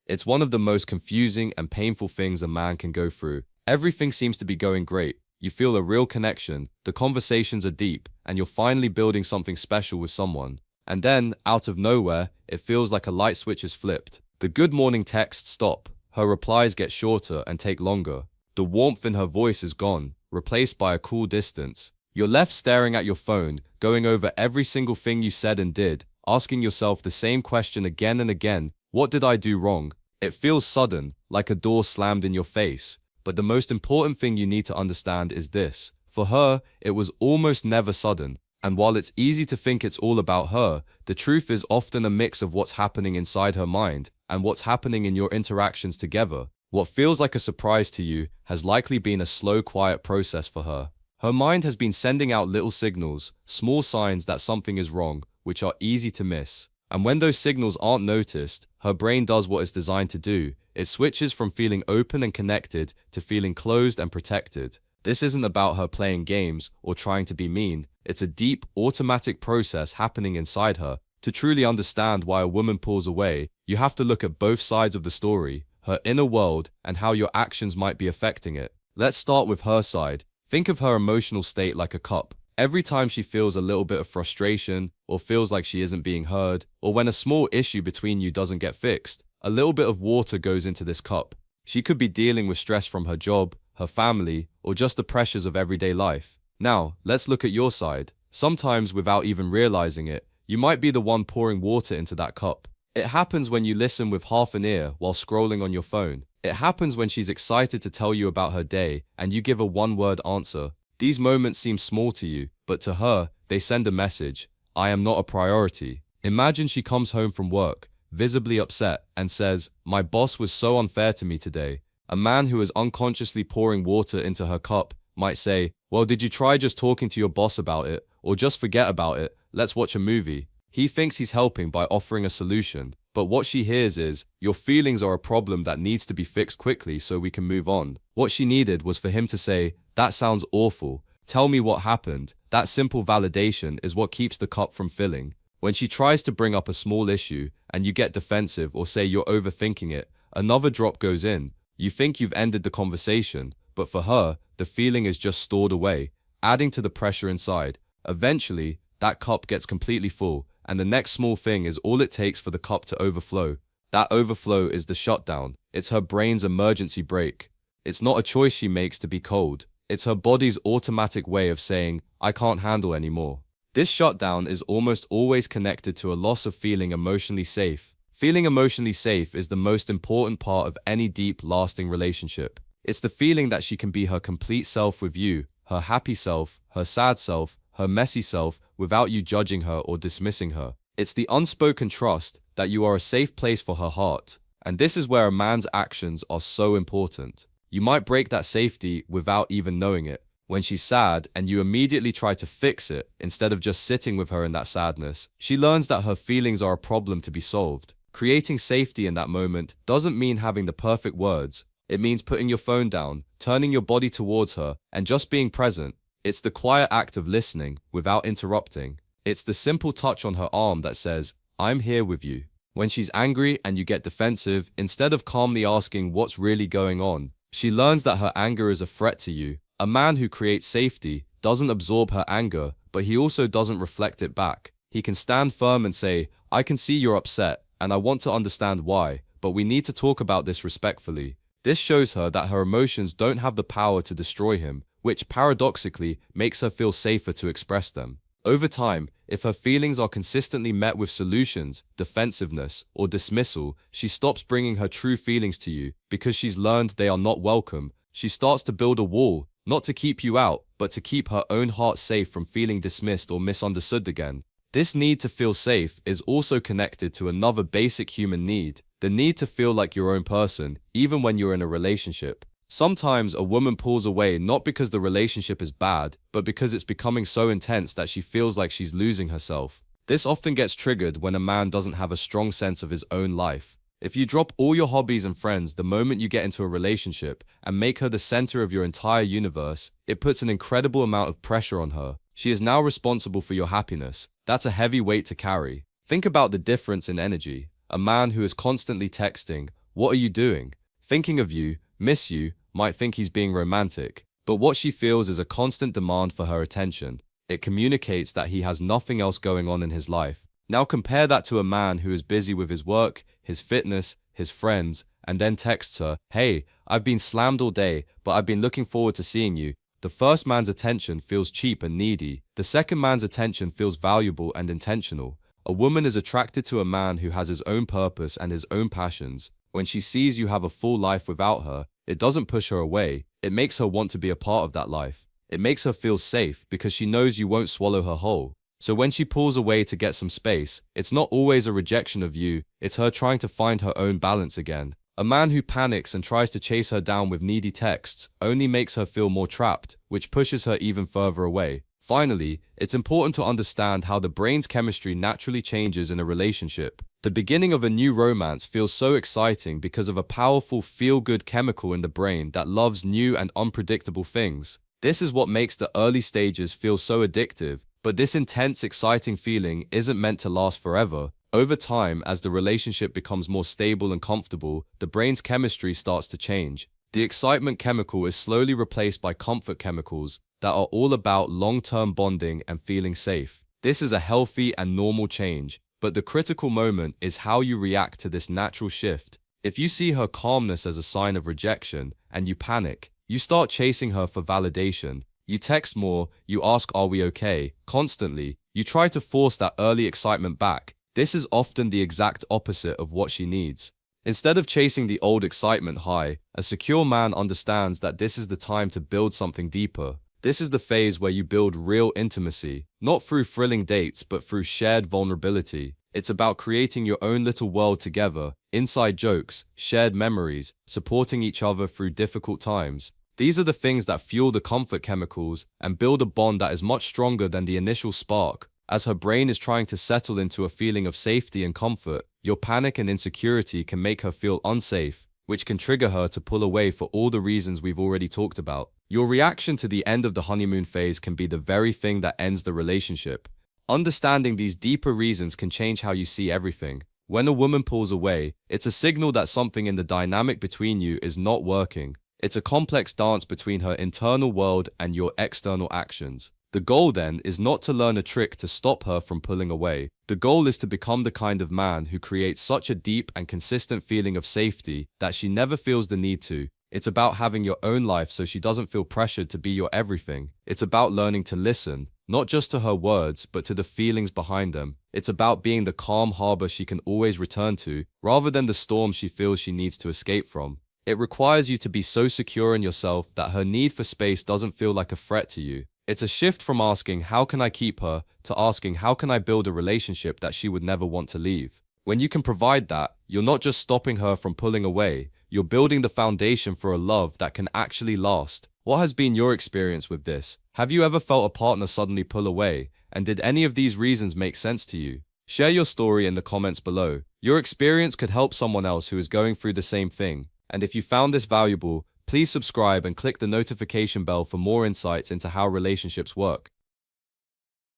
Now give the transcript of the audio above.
It's one of the most confusing and painful things a man can go through. Everything seems to be going great. You feel a real connection, the conversations are deep, and you're finally building something special with someone. And then, out of nowhere, it feels like a light switch is flipped. The good morning texts stop. Her replies get shorter and take longer. The warmth in her voice is gone, replaced by a cool distance. You're left staring at your phone, going over every single thing you said and did, asking yourself the same question again and again. What did I do wrong? It feels sudden, like a door slammed in your face. But the most important thing you need to understand is this. For her, it was almost never sudden. And while it's easy to think it's all about her, the truth is often a mix of what's happening inside her mind and what's happening in your interactions together. What feels like a surprise to you has likely been a slow, quiet process for her. Her mind has been sending out little signals, small signs that something is wrong, which are easy to miss. And when those signals aren't noticed, her brain does what it's designed to do. It switches from feeling open and connected to feeling closed and protected. This isn't about her playing games or trying to be mean. It's a deep, automatic process happening inside her. To truly understand why a woman pulls away, you have to look at both sides of the story, her inner world and how your actions might be affecting it. Let's start with her side. Think of her emotional state like a cup. Every time she feels a little bit of frustration, or feels like she isn't being heard, or when a small issue between you doesn't get fixed, a little bit of water goes into this cup. She could be dealing with stress from her job, her family, or just the pressures of everyday life. Now, let's look at your side. Sometimes, without even realizing it, you might be the one pouring water into that cup. It happens when you listen with half an ear while scrolling on your phone. It happens when she's excited to tell you about her day and you give a one-word answer. These moments seem small to you, but to her, they send a message. I am not a priority. Imagine she comes home from work, visibly upset, and says, my boss was so unfair to me today. A man who is unconsciously pouring water into her cup might say, well, did you try just talking to your boss about it? Or just forget about it, let's watch a movie. He thinks he's helping by offering a solution, but what she hears is, your feelings are a problem that needs to be fixed quickly so we can move on. What she needed was for him to say, that sounds awful. Tell me what happened. That simple validation is what keeps the cup from filling. When she tries to bring up a small issue and you get defensive or say you're overthinking it, another drop goes in. You think you've ended the conversation, but for her, the feeling is just stored away, adding to the pressure inside. Eventually, that cup gets completely full, and the next small thing is all it takes for the cup to overflow. That overflow is the shutdown. It's her brain's emergency brake. It's not a choice she makes to be cold. It's her body's automatic way of saying, I can't handle anymore. This shutdown is almost always connected to a loss of feeling emotionally safe. Feeling emotionally safe is the most important part of any deep, lasting relationship. It's the feeling that she can be her complete self with you, her happy self, her sad self, her messy self, without you judging her or dismissing her. It's the unspoken trust that you are a safe place for her heart. And this is where a man's actions are so important. You might break that safety without even knowing it. When she's sad and you immediately try to fix it instead of just sitting with her in that sadness, she learns that her feelings are a problem to be solved. Creating safety in that moment doesn't mean having the perfect words. It means putting your phone down, turning your body towards her, and just being present. It's the quiet act of listening without interrupting. It's the simple touch on her arm that says, I'm here with you. When she's angry and you get defensive, instead of calmly asking what's really going on, she learns that her anger is a threat to you. A man who creates safety doesn't absorb her anger, but he also doesn't reflect it back. He can stand firm and say, I can see you're upset, and I want to understand why, but we need to talk about this respectfully. This shows her that her emotions don't have the power to destroy him, which paradoxically makes her feel safer to express them. Over time, if her feelings are consistently met with solutions, defensiveness, or dismissal, she stops bringing her true feelings to you because she's learned they are not welcome. She starts to build a wall, not to keep you out, but to keep her own heart safe from feeling dismissed or misunderstood again. This need to feel safe is also connected to another basic human need, the need to feel like your own person, even when you're in a relationship. Sometimes a woman pulls away not because the relationship is bad, but because it's becoming so intense that she feels like she's losing herself. This often gets triggered when a man doesn't have a strong sense of his own life. If you drop all your hobbies and friends the moment you get into a relationship and make her the center of your entire universe, it puts an incredible amount of pressure on her. She is now responsible for your happiness. That's a heavy weight to carry. Think about the difference in energy. A man who is constantly texting, "What are you doing?" "Thinking of you, miss you," might think he's being romantic, but what she feels is a constant demand for her attention. It communicates that he has nothing else going on in his life. Now compare that to a man who is busy with his work, his fitness, his friends, and then texts her, "Hey, I've been slammed all day, but I've been looking forward to seeing you." The first man's attention feels cheap and needy. The second man's attention feels valuable and intentional. A woman is attracted to a man who has his own purpose and his own passions. When she sees you have a full life without her, it doesn't push her away. It makes her want to be a part of that life. It makes her feel safe because she knows you won't swallow her whole. So when she pulls away to get some space, it's not always a rejection of you, it's her trying to find her own balance again. A man who panics and tries to chase her down with needy texts only makes her feel more trapped, which pushes her even further away. Finally, it's important to understand how the brain's chemistry naturally changes in a relationship. The beginning of a new romance feels so exciting because of a powerful feel-good chemical in the brain that loves new and unpredictable things. This is what makes the early stages feel so addictive, but this intense, exciting feeling isn't meant to last forever. Over time, as the relationship becomes more stable and comfortable, the brain's chemistry starts to change. The excitement chemical is slowly replaced by comfort chemicals that are all about long-term bonding and feeling safe. This is a healthy and normal change, but the critical moment is how you react to this natural shift. If you see her calmness as a sign of rejection and you panic, you start chasing her for validation. You text more, you ask, "Are we okay?" constantly. You try to force that early excitement back. This is often the exact opposite of what she needs. Instead of chasing the old excitement high, a secure man understands that this is the time to build something deeper. This is the phase where you build real intimacy, not through thrilling dates, but through shared vulnerability. It's about creating your own little world together, inside jokes, shared memories, supporting each other through difficult times. These are the things that fuel the comfort chemicals and build a bond that is much stronger than the initial spark. As her brain is trying to settle into a feeling of safety and comfort, your panic and insecurity can make her feel unsafe, which can trigger her to pull away for all the reasons we've already talked about. Your reaction to the end of the honeymoon phase can be the very thing that ends the relationship. Understanding these deeper reasons can change how you see everything. When a woman pulls away, it's a signal that something in the dynamic between you is not working. It's a complex dance between her internal world and your external actions. The goal then is not to learn a trick to stop her from pulling away. The goal is to become the kind of man who creates such a deep and consistent feeling of safety that she never feels the need to. It's about having your own life so she doesn't feel pressured to be your everything. It's about learning to listen, not just to her words, but to the feelings behind them. It's about being the calm harbor she can always return to, rather than the storm she feels she needs to escape from. It requires you to be so secure in yourself that her need for space doesn't feel like a threat to you. It's a shift from asking, "How can I keep her?" to asking, "How can I build a relationship that she would never want to leave?" When you can provide that, you're not just stopping her from pulling away, you're building the foundation for a love that can actually last. What has been your experience with this? Have you ever felt a partner suddenly pull away? And did any of these reasons make sense to you? Share your story in the comments below. Your experience could help someone else who is going through the same thing. And if you found this valuable, please subscribe and click the notification bell for more insights into how relationships work.